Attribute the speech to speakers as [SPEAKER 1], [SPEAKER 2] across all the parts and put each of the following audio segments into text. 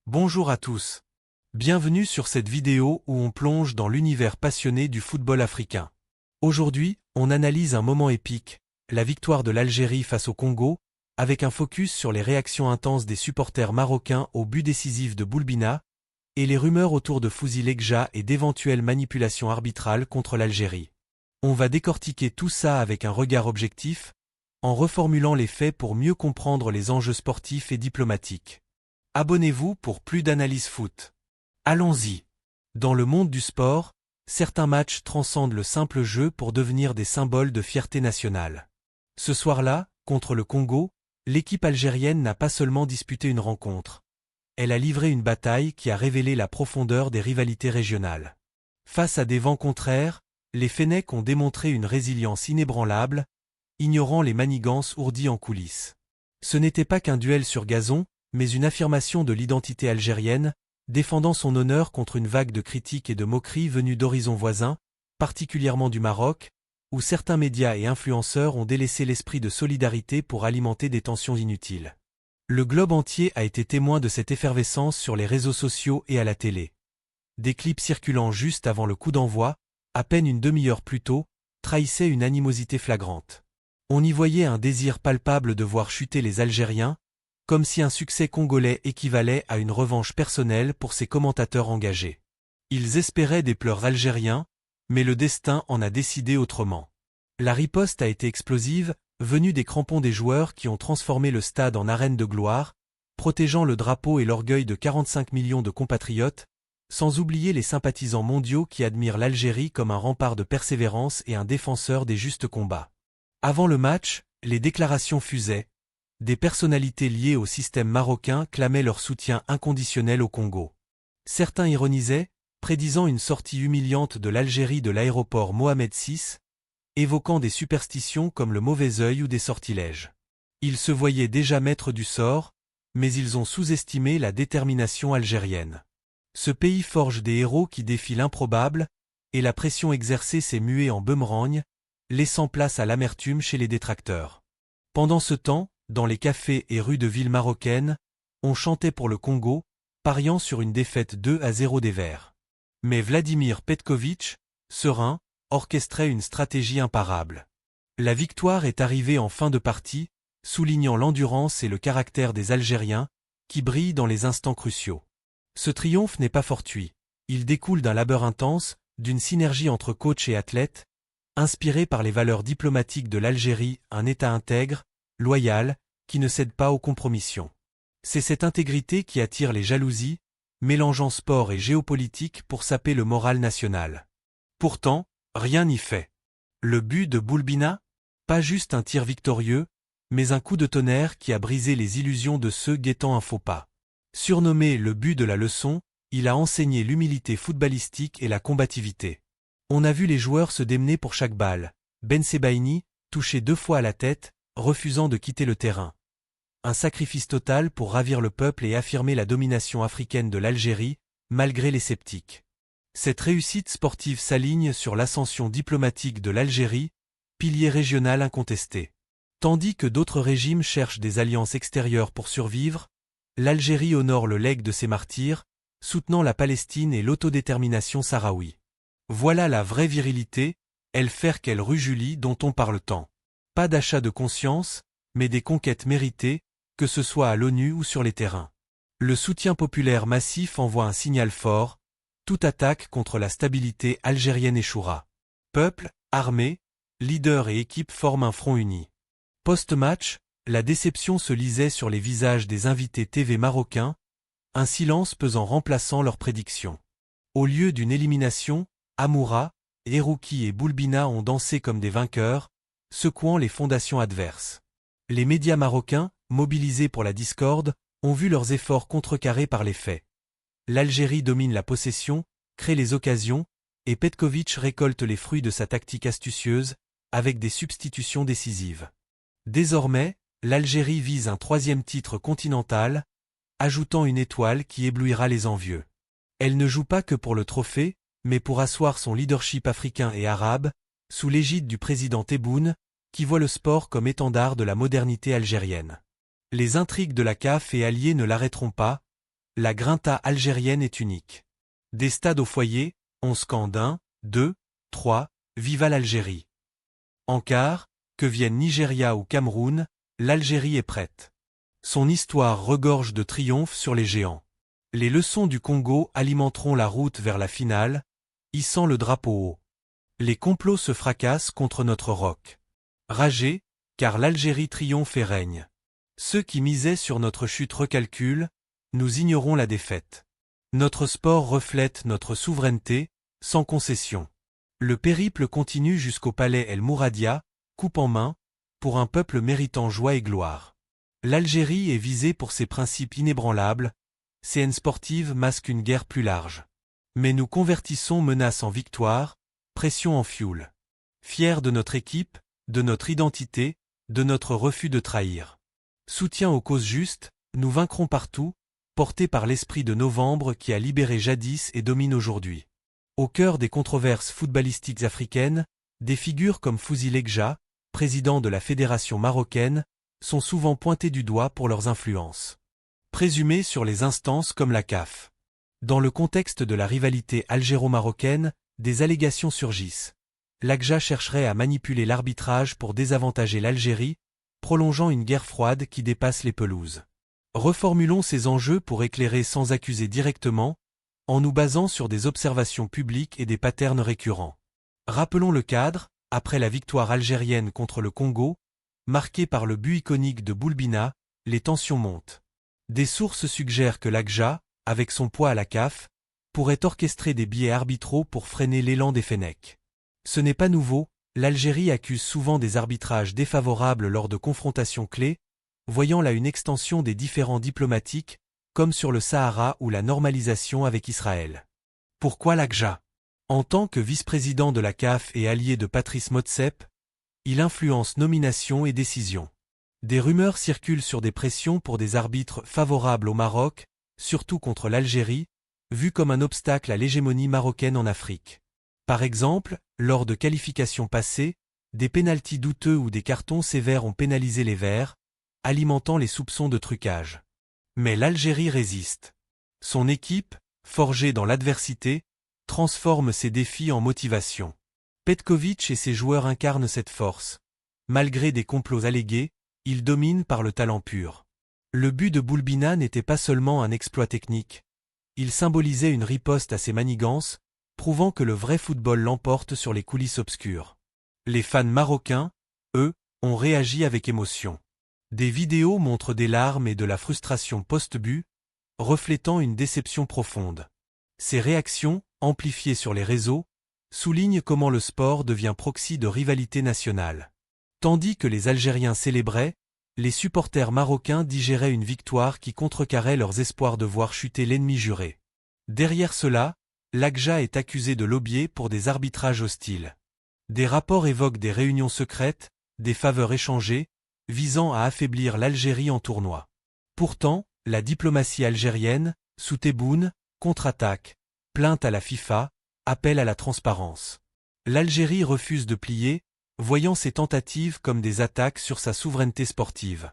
[SPEAKER 1] Bonjour à tous. Bienvenue sur cette vidéo où on plonge dans l'univers passionné du football africain. Aujourd'hui, on analyse un moment épique, la victoire de l'Algérie face au Congo, avec un focus sur les réactions intenses des supporters marocains au but décisif de Boulbina, et les rumeurs autour de Fouzi Lekja et d'éventuelles manipulations arbitrales contre l'Algérie. On va décortiquer tout ça avec un regard objectif, en reformulant les faits pour mieux comprendre les enjeux sportifs et diplomatiques. Abonnez-vous pour plus d'analyse foot. Allons-y. Dans le monde du sport, certains matchs transcendent le simple jeu pour devenir des symboles de fierté nationale. Ce soir-là, contre le Congo, l'équipe algérienne n'a pas seulement disputé une rencontre. Elle a livré une bataille qui a révélé la profondeur des rivalités régionales. Face à des vents contraires, les Fennecs ont démontré une résilience inébranlable, ignorant les manigances ourdies en coulisses. Ce n'était pas qu'un duel sur gazon, mais une affirmation de l'identité algérienne, défendant son honneur contre une vague de critiques et de moqueries venues d'horizons voisins, particulièrement du Maroc, où certains médias et influenceurs ont délaissé l'esprit de solidarité pour alimenter des tensions inutiles. Le globe entier a été témoin de cette effervescence sur les réseaux sociaux et à la télé. Des clips circulant juste avant le coup d'envoi, à peine une demi-heure plus tôt, trahissaient une animosité flagrante. On y voyait un désir palpable de voir chuter les Algériens, comme si un succès congolais équivalait à une revanche personnelle pour ces commentateurs engagés. Ils espéraient des pleurs algériens, mais le destin en a décidé autrement. La riposte a été explosive, venue des crampons des joueurs qui ont transformé le stade en arène de gloire, protégeant le drapeau et l'orgueil de 45 millions de compatriotes, sans oublier les sympathisants mondiaux qui admirent l'Algérie comme un rempart de persévérance et un défenseur des justes combats. Avant le match, les déclarations fusaient. Des personnalités liées au système marocain clamaient leur soutien inconditionnel au Congo. Certains ironisaient, prédisant une sortie humiliante de l'Algérie de l'aéroport Mohamed VI, évoquant des superstitions comme le mauvais œil ou des sortilèges. Ils se voyaient déjà maîtres du sort, mais ils ont sous-estimé la détermination algérienne. Ce pays forge des héros qui défient l'improbable, et la pression exercée s'est muée en boomerang, laissant place à l'amertume chez les détracteurs. Pendant ce temps, dans les cafés et rues de villes marocaines, on chantait pour le Congo, pariant sur une défaite 2-0 des Verts. Mais Vladimir Petković, serein, orchestrait une stratégie imparable. La victoire est arrivée en fin de partie, soulignant l'endurance et le caractère des Algériens, qui brillent dans les instants cruciaux. Ce triomphe n'est pas fortuit. Il découle d'un labeur intense, d'une synergie entre coach et athlète, inspiré par les valeurs diplomatiques de l'Algérie, un État intègre, loyal, qui ne cède pas aux compromissions. C'est cette intégrité qui attire les jalousies, mélangeant sport et géopolitique pour saper le moral national. Pourtant, rien n'y fait. Le but de Boulbina? Pas juste un tir victorieux, mais un coup de tonnerre qui a brisé les illusions de ceux guettant un faux pas. Surnommé le but de la leçon, il a enseigné l'humilité footballistique et la combativité. On a vu les joueurs se démener pour chaque balle. Ben Sebaini, touché 2 fois à la tête, refusant de quitter le terrain. Un sacrifice total pour ravir le peuple et affirmer la domination africaine de l'Algérie, malgré les sceptiques. Cette réussite sportive s'aligne sur l'ascension diplomatique de l'Algérie, pilier régional incontesté. Tandis que d'autres régimes cherchent des alliances extérieures pour survivre, l'Algérie honore le legs de ses martyrs, soutenant la Palestine et l'autodétermination sahraoui. Voilà la vraie virilité, elle faire qu'elle rue Julie dont on parle tant. Pas d'achat de conscience, mais des conquêtes méritées, que ce soit à l'ONU ou sur les terrains. Le soutien populaire massif envoie un signal fort, toute attaque contre la stabilité algérienne échouera. Peuple, armée, leader et équipe forment un front uni. Post-match, la déception se lisait sur les visages des invités TV marocains, un silence pesant remplaçant leurs prédictions. Au lieu d'une élimination, Amoura, Erouki et Boulbina ont dansé comme des vainqueurs, secouant les fondations adverses. Les médias marocains, mobilisés pour la discorde, ont vu leurs efforts contrecarrés par les faits. L'Algérie domine la possession, crée les occasions, et Petković récolte les fruits de sa tactique astucieuse, avec des substitutions décisives. Désormais, l'Algérie vise un 3e titre continental, ajoutant une étoile qui éblouira les envieux. Elle ne joue pas que pour le trophée, mais pour asseoir son leadership africain et arabe, sous l'égide du président Tebboune, qui voit le sport comme étendard de la modernité algérienne. Les intrigues de la CAF et alliés ne l'arrêteront pas, la grinta algérienne est unique. Des stades au foyer, on scande 1, 2, 3, viva l'Algérie. En quart, que vienne Nigeria ou Cameroun, l'Algérie est prête. Son histoire regorge de triomphes sur les géants. Les leçons du Congo alimenteront la route vers la finale, hissant le drapeau haut. Les complots se fracassent contre notre roc. Ragez, car l'Algérie triomphe et règne. Ceux qui misaient sur notre chute recalculent, nous ignorons la défaite. Notre sport reflète notre souveraineté, sans concession. Le périple continue jusqu'au palais El Mouradia, coupe en main, pour un peuple méritant joie et gloire. L'Algérie est visée pour ses principes inébranlables, ses haines sportives masquent une guerre plus large. Mais nous convertissons menace en victoire, pression en fioul. Fiers de notre équipe, de notre identité, de notre refus de trahir. Soutien aux causes justes, nous vaincrons partout, portés par l'esprit de novembre qui a libéré jadis et domine aujourd'hui. Au cœur des controverses footballistiques africaines, des figures comme Fouzi Legja, président de la fédération marocaine, sont souvent pointées du doigt pour leurs influences. Présumées sur les instances comme la CAF. Dans le contexte de la rivalité algéro-marocaine, des allégations surgissent. Legja chercherait à manipuler l'arbitrage pour désavantager l'Algérie, prolongeant une guerre froide qui dépasse les pelouses. Reformulons ces enjeux pour éclairer sans accuser directement, en nous basant sur des observations publiques et des patterns récurrents. Rappelons le cadre, après la victoire algérienne contre le Congo, marquée par le but iconique de Boulbina, les tensions montent. Des sources suggèrent que Legja, avec son poids à la CAF, pourrait orchestrer des biais arbitraux pour freiner l'élan des Fennecs. Ce n'est pas nouveau, l'Algérie accuse souvent des arbitrages défavorables lors de confrontations clés, voyant là une extension des différends diplomatiques, comme sur le Sahara ou la normalisation avec Israël. Pourquoi Legja? En tant que vice-président de la CAF et allié de Patrice Motsepe, il influence nominations et décisions. Des rumeurs circulent sur des pressions pour des arbitres favorables au Maroc, surtout contre l'Algérie, vu comme un obstacle à l'hégémonie marocaine en Afrique. Par exemple, lors de qualifications passées, des pénaltys douteux ou des cartons sévères ont pénalisé les Verts, alimentant les soupçons de trucage. Mais l'Algérie résiste. Son équipe, forgée dans l'adversité, transforme ses défis en motivation. Petkovic et ses joueurs incarnent cette force. Malgré des complots allégués, ils dominent par le talent pur. Le but de Boulbina n'était pas seulement un exploit technique. Il symbolisait une riposte à ses manigances, prouvant que le vrai football l'emporte sur les coulisses obscures. Les fans marocains, eux, ont réagi avec émotion. Des vidéos montrent des larmes et de la frustration post-but, reflétant une déception profonde. Ces réactions, amplifiées sur les réseaux, soulignent comment le sport devient proxy de rivalité nationale. Tandis que les Algériens célébraient, les supporters marocains digéraient une victoire qui contrecarrait leurs espoirs de voir chuter l'ennemi juré. Derrière cela, Legja est accusé de lobbyer pour des arbitrages hostiles. Des rapports évoquent des réunions secrètes, des faveurs échangées, visant à affaiblir l'Algérie en tournoi. Pourtant, la diplomatie algérienne, sous Tebboune, contre-attaque, plainte à la FIFA, appel à la transparence. L'Algérie refuse de plier, voyant ces tentatives comme des attaques sur sa souveraineté sportive.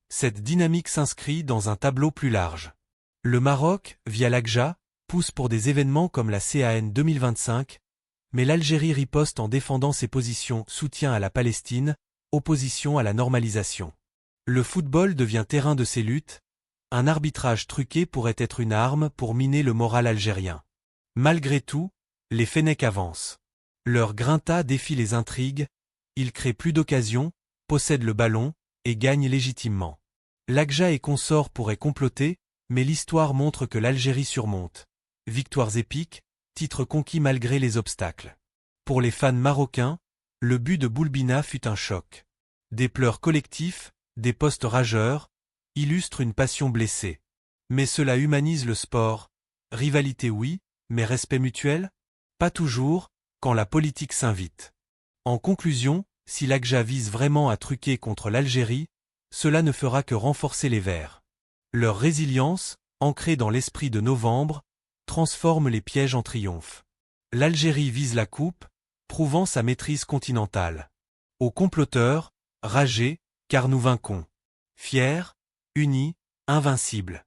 [SPEAKER 1] Cette dynamique s'inscrit dans un tableau plus large. Le Maroc, via Legja, pousse pour des événements comme la CAN 2025, mais l'Algérie riposte en défendant ses positions soutien à la Palestine, opposition à la normalisation. Le football devient terrain de ces luttes, un arbitrage truqué pourrait être une arme pour miner le moral algérien. Malgré tout, les Fennecs avancent. Leur grinta défie les intrigues, ils créent plus d'occasions, possèdent le ballon, et gagnent légitimement. Legja et consorts pourraient comploter, mais l'histoire montre que l'Algérie surmonte. Victoires épiques, titres conquis malgré les obstacles. Pour les fans marocains, le but de Boulbina fut un choc. Des pleurs collectifs, des postes rageurs, illustrent une passion blessée. Mais cela humanise le sport. Rivalité oui, mais respect mutuel? Pas toujours, quand la politique s'invite. En conclusion, si Legja vise vraiment à truquer contre l'Algérie, cela ne fera que renforcer les Verts. Leur résilience, ancrée dans l'esprit de novembre, transforme les pièges en triomphe. L'Algérie vise la coupe, prouvant sa maîtrise continentale. Aux comploteurs, ragez, car nous vainquons. Fiers, unis, invincibles.